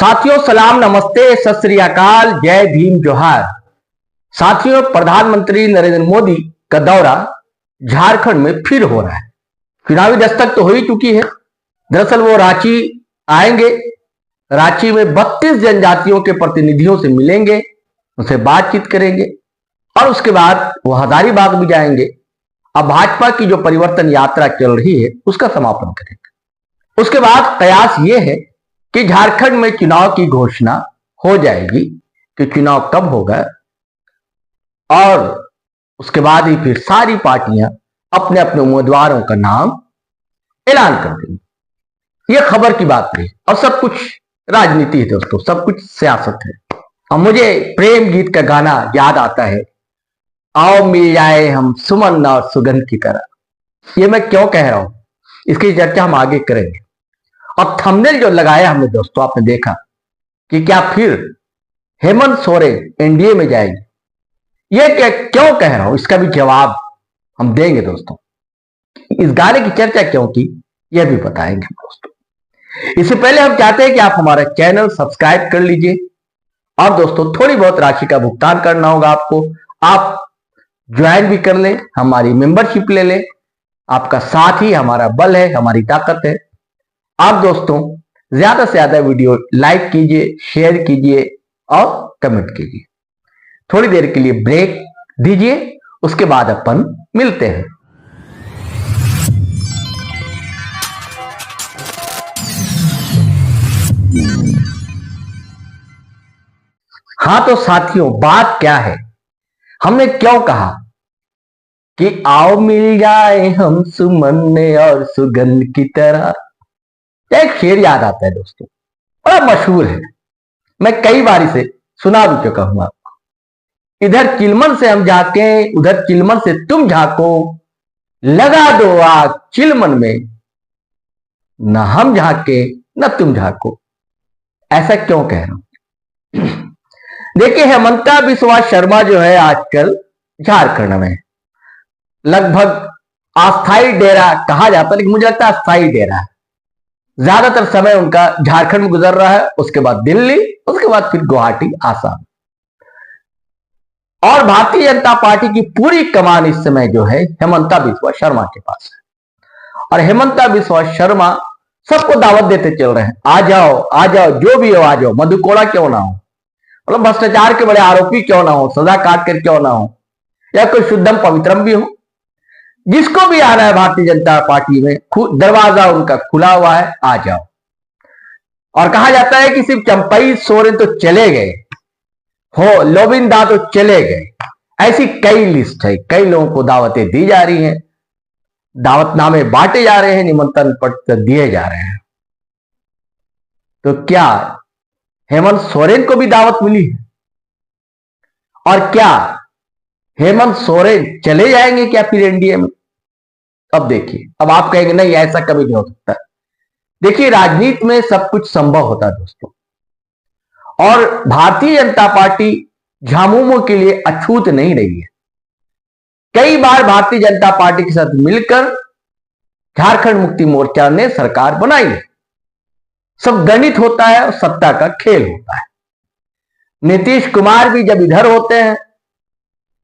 साथियों सलाम, नमस्ते, सत श्री अकाल, जय भीम, जोहार। साथियों, प्रधानमंत्री नरेंद्र मोदी का दौरा झारखंड में फिर हो रहा है। चुनावी दस्तक तो हो ही चुकी है। दरअसल वो रांची आएंगे, रांची में 32 जनजातियों के प्रतिनिधियों से मिलेंगे, उनसे बातचीत करेंगे और उसके बाद वो हजारीबाग भी जाएंगे। अब भाजपा की जो परिवर्तन यात्रा चल रही है उसका समापन करेंगे। उसके बाद कयास ये है कि झारखंड में चुनाव की घोषणा हो जाएगी कि चुनाव कब होगा और उसके बाद ही फिर सारी पार्टियां अपने अपने उम्मीदवारों का नाम ऐलान कर देंगी। ये खबर की बात नहीं और सब कुछ राजनीति है दोस्तों, सब कुछ सियासत है। और मुझे प्रेम गीत का गाना याद आता है, आओ मिल जाए हम सुमन और सुगंध की तरह। ये मैं क्यों कह रहा हूं, इसकी चर्चा हम आगे करेंगे। और थंबनेल जो लगाया हमने दोस्तों, आपने देखा कि क्या फिर हेमंत सोरेन एनडीए में जाएगी। ये क्या क्यों कह रहा हूं, इसका भी जवाब हम देंगे दोस्तों। इस गाने की चर्चा क्यों की यह भी बताएंगे दोस्तों। इससे पहले हम चाहते हैं कि आप हमारा चैनल सब्सक्राइब कर लीजिए और दोस्तों थोड़ी बहुत राशि का भुगतान करना होगा आपको। आप ज्वाइन भी कर लें, हमारी मेंबरशिप ले लें। आपका साथ ही हमारा बल है, हमारी ताकत है। आप दोस्तों ज्यादा से ज्यादा वीडियो लाइक कीजिए, शेयर कीजिए और कमेंट कीजिए। थोड़ी देर के लिए ब्रेक दीजिए, उसके बाद अपन मिलते हैं। हाँ तो साथियों, बात क्या है, हमने क्यों कहा कि आओ मिल जाए हम सुमन और सुगंध की तरह। एक शेर याद आता है दोस्तों, बड़ा मशहूर है, मैं कई बार इसे सुना भी चुका हूं आपको। इधर चिलमन से हम झांके, उधर चिलमन से तुम झांको, लगा दो आग चिलमन में, न हम झांके न तुम झांको। ऐसा क्यों कह रहा हूं? देखिए, हेमंता बिस्वा शर्मा जो है आजकल झारखंड में लगभग अस्थाई डेरा कहा जाता है, लेकिन मुझे लगता है अस्थाई डेरा है। ज्यादातर समय उनका झारखंड में गुजर रहा है, उसके बाद दिल्ली, उसके बाद फिर गुवाहाटी, आसाम। और भारतीय जनता पार्टी की पूरी कमान इस समय जो है हेमंता बिस्वा शर्मा के पास है। और हेमंता बिस्वा शर्मा सबको दावत देते चल रहे हैं, आ जाओ आ जाओ, जो भी हो आ जाओ, मधुकोड़ा क्यों ना हो, मतलब भ्रष्टाचार के बड़े आरोपी क्यों ना हो, सजा काट कर क्यों ना हो, या कोई शुद्धम पवित्रम भी हो, जिसको भी आना है भारतीय जनता पार्टी में दरवाजा उनका खुला हुआ है, आ जाओ। और कहा जाता है कि सिर्फ चंपई सोरेन तो चले गए हो, लोबिंदा तो चले गए। ऐसी कई लिस्ट है, कई लोगों को दावतें दी जा रही हैं, दावतनामे बांटे जा रहे हैं, निमंत्रण पत्र दिए जा रहे हैं। तो क्या हेमंत सोरेन को भी दावत मिली है? और क्या हेमंत सोरेन चले जाएंगे क्या फिर एनडीए में? अब देखिए, अब आप कहेंगे नहीं ऐसा कभी नहीं हो सकता। देखिए, राजनीति में सब कुछ संभव होता है दोस्तों। और भारतीय जनता पार्टी झामुमो के लिए अछूत नहीं रही है। कई बार भारतीय जनता पार्टी के साथ मिलकर झारखंड मुक्ति मोर्चा ने सरकार बनाई है। सब गणित होता है और सत्ता का खेल होता है। नीतीश कुमार भी जब इधर होते हैं,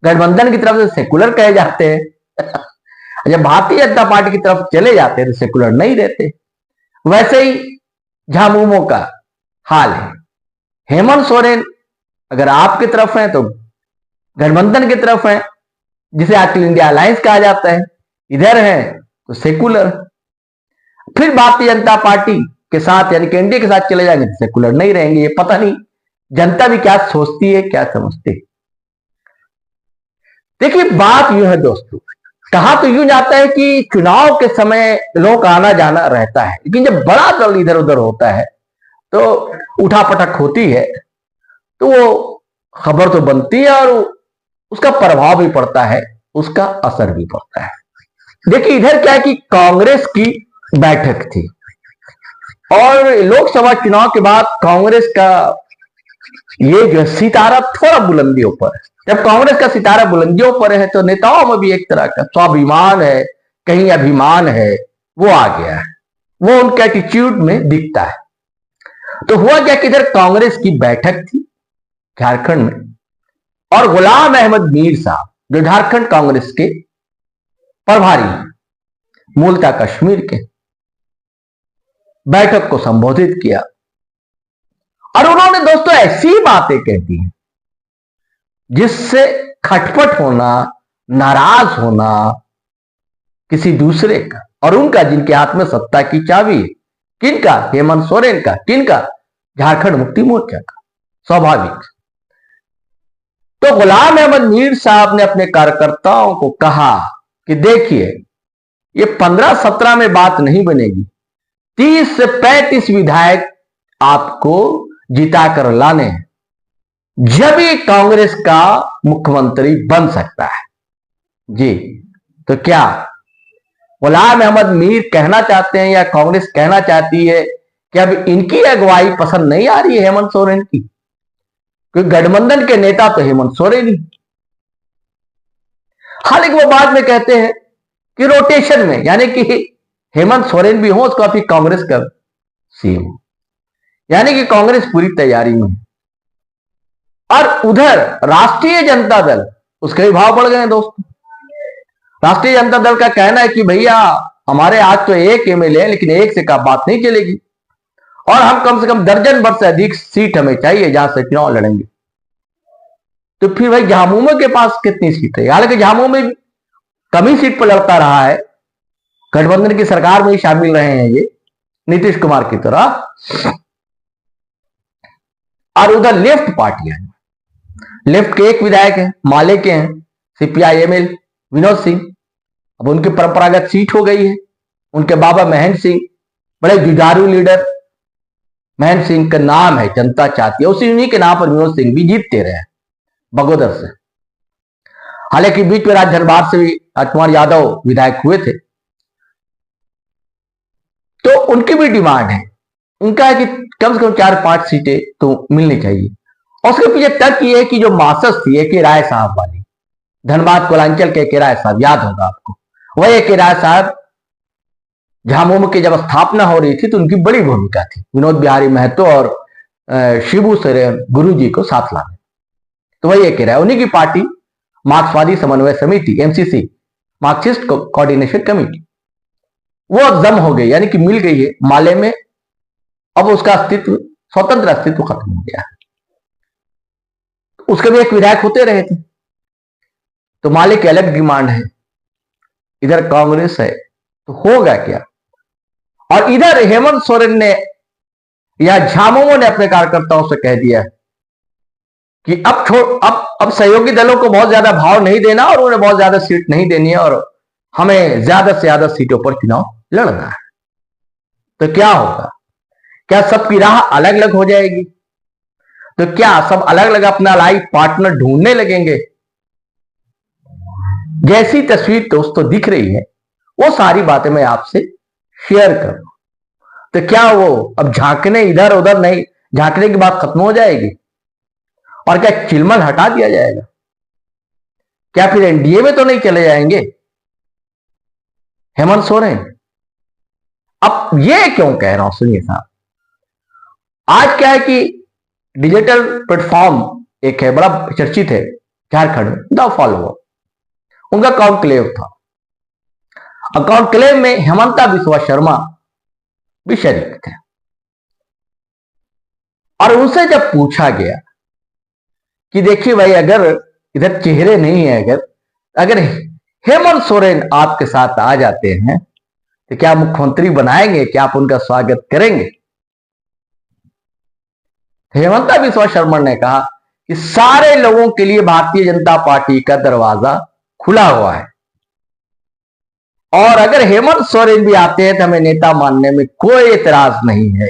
गठबंधन की तरफ से सेकुलर कहे जाते हैं, जब भारतीय जनता पार्टी की तरफ चले जाते हैं तो सेकुलर नहीं रहते। वैसे ही झामुमो का हाल है। हेमंत सोरेन अगर आपकी तरफ है तो गठबंधन की तरफ है, जिसे आजकल इंडिया अलायंस कहा जाता है, इधर है तो सेकुलर। फिर भारतीय जनता पार्टी के साथ यानी कि एनडीए के साथ चले जाएंगे तो सेकुलर नहीं रहेंगे। ये पता नहीं जनता भी क्या सोचती है, क्या समझती है। देखिए, बात यूं है दोस्तों, कहा तो यूं जाता है कि चुनाव के समय लोगों का आना जाना रहता है, लेकिन जब बड़ा दल इधर उधर होता है तो उठापटक होती है, तो वो खबर तो बनती है और उसका प्रभाव भी पड़ता है, उसका असर भी पड़ता है। देखिए, इधर क्या है कि कांग्रेस की बैठक थी और लोकसभा चुनाव के बाद कांग्रेस का ये जो सितारा थोड़ा बुलंदियों पर है। जब कांग्रेस का सितारा बुलंदियों पर है तो नेताओं में भी एक तरह का स्वाभिमान है, कहीं अभिमान है, वो आ गया है, वो उनके एटीट्यूड में दिखता है। तो हुआ क्या कि इधर कांग्रेस की बैठक थी झारखंड में, और गुलाम अहमद मीर साहब जो झारखंड कांग्रेस के प्रभारी मूलतः कश्मीर के, बैठक को संबोधित किया। और उन्होंने दोस्तों ऐसी बातें कह दी हैं जिससे खटपट होना, नाराज होना किसी दूसरे का, और उनका जिनके हाथ में सत्ता की चाबी है, किनका? हेमंत सोरेन का। किनका? झारखंड मुक्ति मोर्चा का। स्वाभाविक। तो गुलाम अहमद मीर साहब ने अपने कार्यकर्ताओं को कहा कि देखिए, ये 15-17 में बात नहीं बनेगी, 30 से 35 विधायक आपको जिता कर लाने हैं, जब ही कांग्रेस का मुख्यमंत्री बन सकता है। जी, तो क्या गुलाम अहमद मीर कहना चाहते हैं या कांग्रेस कहना चाहती है कि अब इनकी अगुवाई पसंद नहीं आ रही है हेमंत सोरेन की? क्योंकि गठबंधन के नेता तो हेमंत सोरेन ही। हालांकि वो बाद में कहते हैं कि रोटेशन में, यानी कि हेमंत सोरेन भी हो, उसका फिर कांग्रेस का सीएम हो, यानी कि कांग्रेस पूरी तैयारी में है। और उधर राष्ट्रीय जनता दल, उसके भी भाव बढ़ गए हैं दोस्तों। राष्ट्रीय जनता दल का कहना है कि भैया हमारे आज तो एक एमएलए है, लेकिन एक से का बात नहीं चलेगी, और हम कम से कम दर्जन भर से अधिक सीट हमें चाहिए जहां से चुनाव लड़ेंगे। तो फिर भाई झामुमो के पास कितनी सीट है? हालांकि झामुमो में कम ही सीट पर लड़ता रहा है, गठबंधन की सरकार में ही शामिल रहे हैं ये नीतीश कुमार की तरह। और उधर लेफ्ट पार्टियां, लेफ्ट के एक विधायक हैं, माले के हैं, सीपीआईएमएल विनोद सिंह। अब उनकी परंपरागत सीट हो गई है। उनके बाबा महेंद्र सिंह बड़े जुझारू लीडर, महेंद्र सिंह का नाम है, जनता चाहती है, उसी उन्हीं के नाम पर विनोद सिंह भी जीतते रहे बगोदर से। हालांकि बीच में राजधनबाद से भी कुमार यादव विधायक हुए थे। तो उनकी भी डिमांड है, उनका है कि कम से कम 4-5 सीटें तो मिलनी चाहिए। और उसके पीछे तर्क ये है कि जो मासस थी एक राय साहब वाली, धनबाद कोलांचल के राय साहब, याद होगा आपको, वह एक राय साहब झामुमो की जब स्थापना हो रही थी तो उनकी बड़ी भूमिका थी विनोद बिहारी महतो और शिबू सोरेन गुरु जी को साथ लाने। तो वही एक राय, उन्हीं की पार्टी मार्क्सवादी समन्वय समिति, एमसीसी, मार्क्सिस्ट कोऑर्डिनेशन कमेटी, वो जम हो गई, यानी कि मिल गई है माले में। अब उसका अस्तित्व, स्वतंत्र अस्तित्व खत्म हो गया है। उसके भी एक विधायक होते रहे थे। तो माले की अलग डिमांड है, इधर कांग्रेस है, तो होगा क्या? और इधर हेमंत सोरेन ने या झामुमो ने अपने कार्यकर्ताओं से कह दिया कि अब सहयोगी दलों को बहुत ज्यादा भाव नहीं देना और उन्हें बहुत ज्यादा सीट नहीं देनी है, और हमें ज्यादा से ज्यादा सीटों पर चुनाव लड़ना है। तो क्या होगा? क्या सबकी राह अलग अलग हो जाएगी? तो क्या सब अलग अलग अपना लाइफ पार्टनर ढूंढने लगेंगे? जैसी तस्वीर दोस्तों दिख रही है, वो सारी बातें मैं आपसे शेयर करूं। तो क्या वो अब झांकने इधर उधर नहीं, झांकने की बात खत्म हो जाएगी? और क्या चिलमल हटा दिया जाएगा? क्या फिर एनडीए में तो नहीं चले जाएंगे हेमंत सोरेन? अब ये क्यों कह रहा हूं, सुनिए साहब। आज क्या है कि डिजिटल प्लेटफॉर्म एक है, बड़ा चर्चित है झारखंड में, द फॉलोअर, उनका कॉन्क्लेव था। कॉन्क्लेव में हेमंता बिस्वा शर्मा भी शरीक थे। और उनसे जब पूछा गया कि देखिए भाई, अगर इधर चेहरे नहीं है, अगर हेमंत सोरेन आपके साथ आ जाते हैं तो क्या मुख्यमंत्री बनाएंगे? क्या आप उनका स्वागत करेंगे? हेमंता बिस्वा शर्मा ने कहा कि सारे लोगों के लिए भारतीय जनता पार्टी का दरवाजा खुला हुआ है, और अगर हेमंत सोरेन भी आते हैं तो हमें नेता मानने में कोई एतराज नहीं है।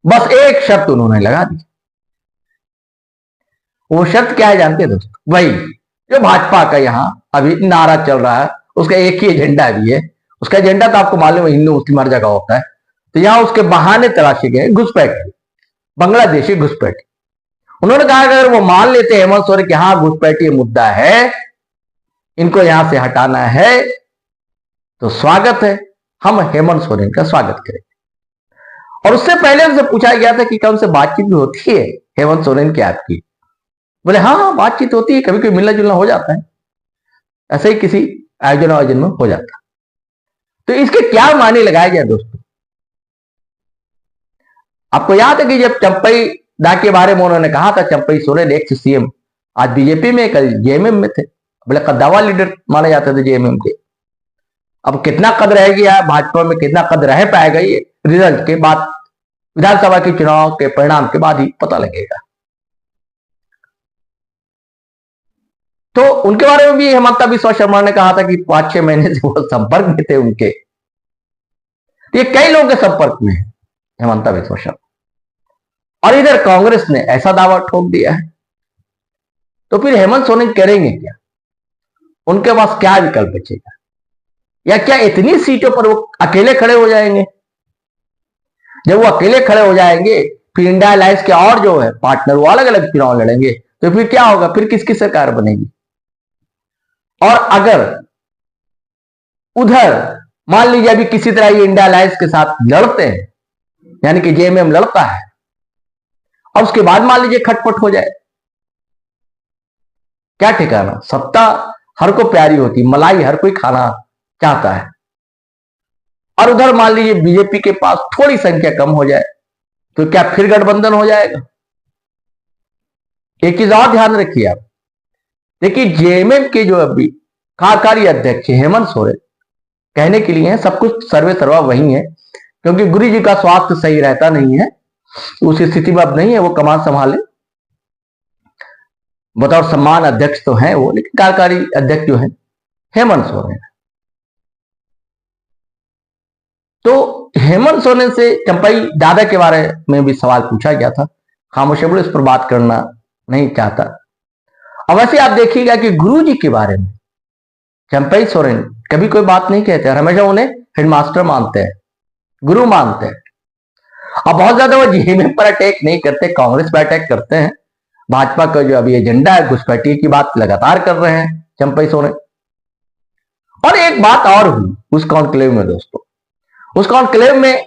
बस एक शर्त उन्होंने लगा दी। वो शर्त क्या है जानते हैं दोस्तों? वही जो भाजपा का यहां अभी नारा चल रहा है, उसका एक ही एजेंडा भी है। उसका एजेंडा तो आपको मालूम है, हिंदू मुस्लिम हर जगह होता है। तो यहां उसके बहाने तलाशे गए घुसपैठ, बांग्लादेशी घुसपैठ। उन्होंने कहा कि अगर वो मान लेते हेमंत सोरेन कि हाँ घुसपैठी मुद्दा है, इनको यहां से हटाना है, तो स्वागत है, हम हेमंत सोरेन का स्वागत करेंगे। और उससे पहले उनसे पूछा गया था कि क्या उनसे बातचीत भी होती है हेमंत सोरेन की आपकी? बोले हाँ हाँ बातचीत होती है, कभी कभी मिलना जुलना हो जाता है, ऐसे ही किसी आयोजन में हो जाता है। तो इसके क्या माने लगाए जाए दोस्तों? आपको याद है कि जब चंपई दा के बारे में उन्होंने कहा था, चंपई सोरेन एक्स सीएम आज बीजेपी में, कल जेएमएम में थे, बोले कद्दावर लीडर माने जाते थे जेएमएम के। अब कितना कद रह गया भाजपा में, कितना कद रह पाएगा, ये रिजल्ट के बाद, विधानसभा के चुनाव के परिणाम के बाद ही पता लगेगा। तो उनके बारे में भी हेमंता बिस्वा शर्मा ने कहा था कि 5-6 महीने से वो संपर्क में थे उनके। ये कई लोगों के संपर्क में है हेमंता बिस्वा शर्मा, और इधर कांग्रेस ने ऐसा दावा ठोक दिया है। तो फिर हेमंत सोरेन करेंगे क्या? उनके पास क्या विकल्प बचेगा? या क्या इतनी सीटों पर वो अकेले खड़े हो जाएंगे? जब वो अकेले खड़े हो जाएंगे फिर इंडिया अलायंस के और जो है पार्टनर वो अलग अलग चुनाव लड़ेंगे, तो फिर क्या होगा? फिर किसकी सरकार बनेगी? और अगर उधर मान लीजिए अभी किसी तरह ये इंडिया अलायंस के साथ लड़ते हैं, यानी कि जेएमएम लड़ता है, और उसके बाद मान लीजिए खटपट हो जाए, क्या ठिकाना? सत्ता हर को प्यारी होती, मलाई हर कोई खाना चाहता है, और उधर मान लीजिए बीजेपी के पास थोड़ी संख्या कम हो जाए, तो क्या फिर गठबंधन हो जाएगा? एक चीज और ध्यान रखिए आप, देखिए जेएमएम के जो अभी कार्यकारी अध्यक्ष हेमंत सोरेन कहने के लिए है, सब कुछ सर्वे सर्वा वही है, क्योंकि गुरु जी का स्वास्थ्य सही रहता नहीं है, उस स्थिति में अब नहीं है वो कमान संभाले, बतौर सम्मान अध्यक्ष तो है वो, लेकिन कार्यकारी अध्यक्ष जो है हेमंत सोरेन। तो हेमंत सोरेन से चंपई दादा के बारे में भी सवाल पूछा गया था, खामोश बोले इस पर बात करना नहीं चाहता। अब वैसे आप देखिएगा कि गुरु जी के बारे में चंपई सोरेन कभी कोई बात नहीं कहते और हमेशा उन्हें हेडमास्टर मानते हैं, गुरु मानते हैं। अब बहुत ज्यादा वो जेएमएम पर अटैक नहीं करते, कांग्रेस पर अटैक करते हैं। भाजपा का जो अभी एजेंडा है घुसपैठी की बात लगातार कर रहे हैं चंपई सोरेन। और एक बात और हुई उस कॉन्क्लेव में दोस्तों, उस कॉन्क्लेव में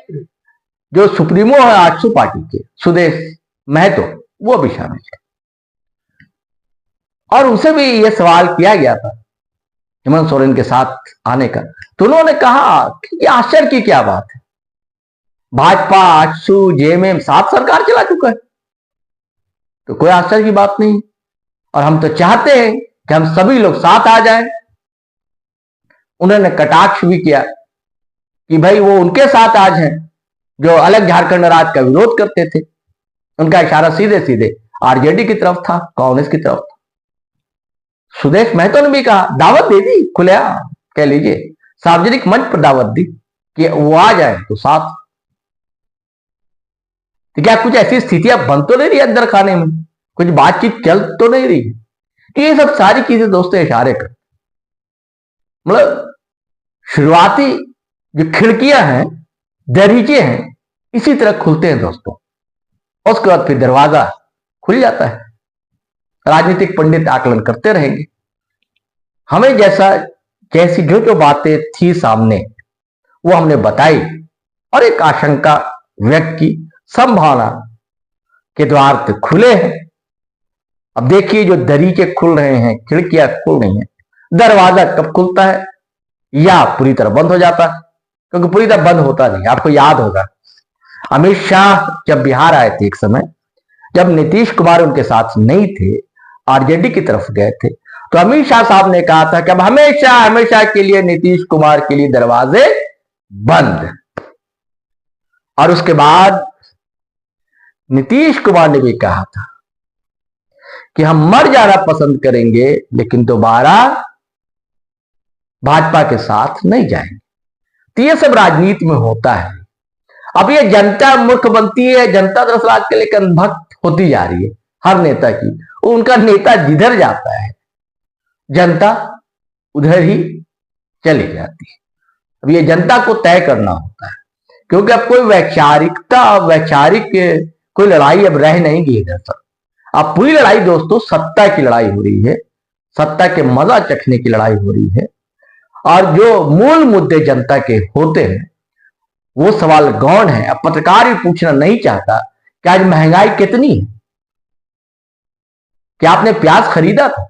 जो सुप्रीमो है आजसू पार्टी के सुदेश महतो वो भी शामिल है, और उनसे भी यह सवाल किया गया था हेमंत सोरेन के साथ आने का। तो उन्होंने कहा कि आश्चर्य की क्या बात है, भाजपा आजसू जेएमएम साथ सरकार चला चुका है, तो कोई आश्चर्य की बात नहीं, और हम तो चाहते हैं कि हम सभी लोग साथ आ जाएं। उन्होंने कटाक्ष भी किया कि भाई वो उनके साथ आज हैं जो अलग झारखंड राज्य का विरोध करते थे। उनका इशारा सीधे सीधे आरजेडी की तरफ था, कांग्रेस की तरफ था। सुदेश महतो ने भी कहा, दावत दे दी, खुलेआम कह लीजिए, सार्वजनिक मंच पर दावत दी कि वो आ जाए तो साथ। तो क्या कुछ ऐसी स्थितियां बन तो नहीं रही अंदर खाने में, कुछ बातचीत चल तो नहीं रही? तो ये सब सारी चीजें दोस्तों इशारे कर, मतलब शुरुआती जो खिड़कियां हैं, दरीचे हैं, इसी तरह खुलते हैं दोस्तों, उसके बाद फिर दरवाजा खुल जाता है। राजनीतिक पंडित आकलन करते रहेंगे। हमें जैसी जो जो बातें थी सामने वो हमने बताई, और एक आशंका व्यक्त की, संभावना के द्वार तो खुले हैं। अब देखिए जो दरीचे खुल रहे हैं, खिड़कियां खुल रही हैं, दरवाजा कब खुलता है या पूरी तरह बंद हो जाता है, क्योंकि पूरी तरह बंद होता नहीं। आपको याद होगा अमित शाह जब बिहार आए थे एक समय, जब नीतीश कुमार उनके साथ नहीं थे, आरजेडी की तरफ गए थे, तो अमित शाह साहब ने कहा था कि अब हमेशा हमेशा के लिए नीतीश कुमार के लिए दरवाजे बंद। और उसके बाद नीतीश कुमार ने भी कहा था कि हम मर जाना पसंद करेंगे लेकिन दोबारा भाजपा के साथ नहीं जाएंगे। तो ये सब राजनीति में होता है। अब ये जनता मूर्ख बनती है, जनता दरअसल आज के लिए अंधभक्त होती जा रही है हर नेता की। उनका नेता जिधर जाता है जनता उधर ही चली जाती है। अब ये जनता को तय करना होता है, क्योंकि अब कोई वैचारिक कोई लड़ाई अब रह नहीं गई इधर तक। अब पूरी लड़ाई दोस्तों सत्ता की लड़ाई हो रही है, सत्ता के मजा चखने की लड़ाई हो रही है, और जो मूल मुद्दे जनता के होते हैं वो सवाल गौण है। अब पत्रकार भी पूछना नहीं चाहता कि आज महंगाई कितनी है, क्या आपने प्याज खरीदा था,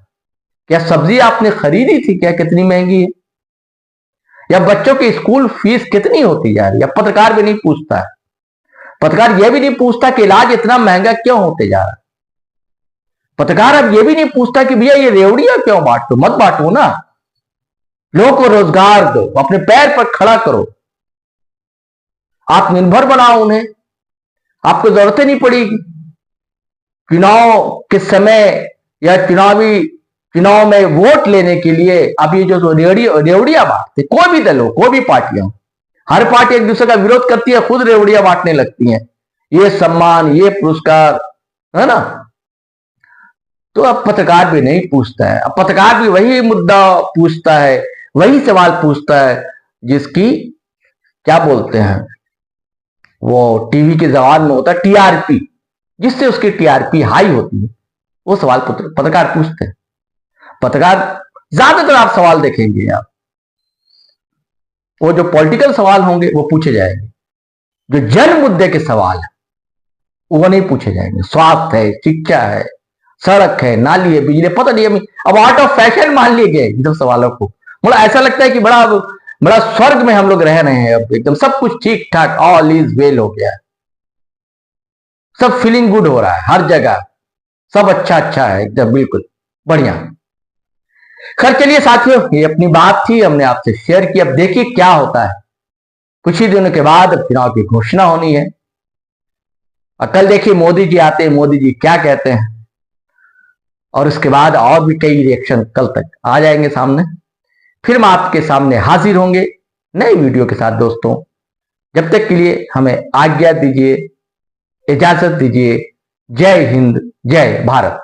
क्या सब्जी आपने खरीदी थी, क्या कितनी महंगी है, या बच्चों की स्कूल फीस कितनी होती जा रही है। पत्रकार भी नहीं पूछता है। पत्रकार यह भी नहीं पूछता कि इलाज इतना महंगा क्यों होते जा रहा है। पत्रकार अब यह भी नहीं पूछता कि भैया ये रेवड़ियां क्यों बांटो, मत बांटो ना, लोगों को रोजगार दो, अपने पैर पर खड़ा करो, आत्मनिर्भर बनाओ उन्हें, आपको जरूरत नहीं पड़ेगी चुनाव के समय या चुनाव में वोट लेने के लिए। अब ये जो रेवड़ियां बांटते, कोई भी दल हो, कोई भी पार्टियां हो, हर पार्टी एक दूसरे का विरोध करती है, खुद रेवड़ियां बांटने लगती हैं, ये सम्मान, ये पुरस्कार, है ना। तो अब पत्रकार भी नहीं पूछता है। अब पत्रकार भी वही मुद्दा पूछता है, वही सवाल पूछता है जिसकी क्या बोलते हैं, वो टीवी के जबान में होता है टीआरपी, जिससे उसकी टीआरपी हाई होती है, वो सवाल पत्रकार पूछते हैं। पत्रकार ज्यादातर आप सवाल देखेंगे, आप वो जो पॉलिटिकल सवाल होंगे वो पूछे जाएंगे, जो जन मुद्दे के सवाल है वो नहीं पूछे जाएंगे। स्वास्थ्य है, शिक्षा है, सड़क है, नाली है, बिजली, पता नहीं। अब आउट ऑफ फैशन मान लिए गए इन सब सवालों को। मतलब ऐसा लगता है कि बड़ा बड़ा स्वर्ग में हम लोग रह रहे हैं, अब एकदम सब कुछ ठीक ठाक, ऑल इज वेल हो गया है, सब फीलिंग गुड हो रहा है, हर जगह सब अच्छा अच्छा है, एकदम बिल्कुल बढ़िया। खैर चलिए साथियों, ये अपनी बात थी, हमने आपसे शेयर की। अब देखिए क्या होता है, कुछ ही दिनों के बाद अब चुनाव की घोषणा होनी है, और कल देखिए मोदी जी आते हैं, मोदी जी क्या कहते हैं, और उसके बाद और भी कई रिएक्शन कल तक आ जाएंगे सामने। फिर हम आपके सामने हाजिर होंगे नई वीडियो के साथ दोस्तों। जब तक के लिए हमें आज्ञा दीजिए, इजाजत दीजिए। जय हिंद, जय भारत।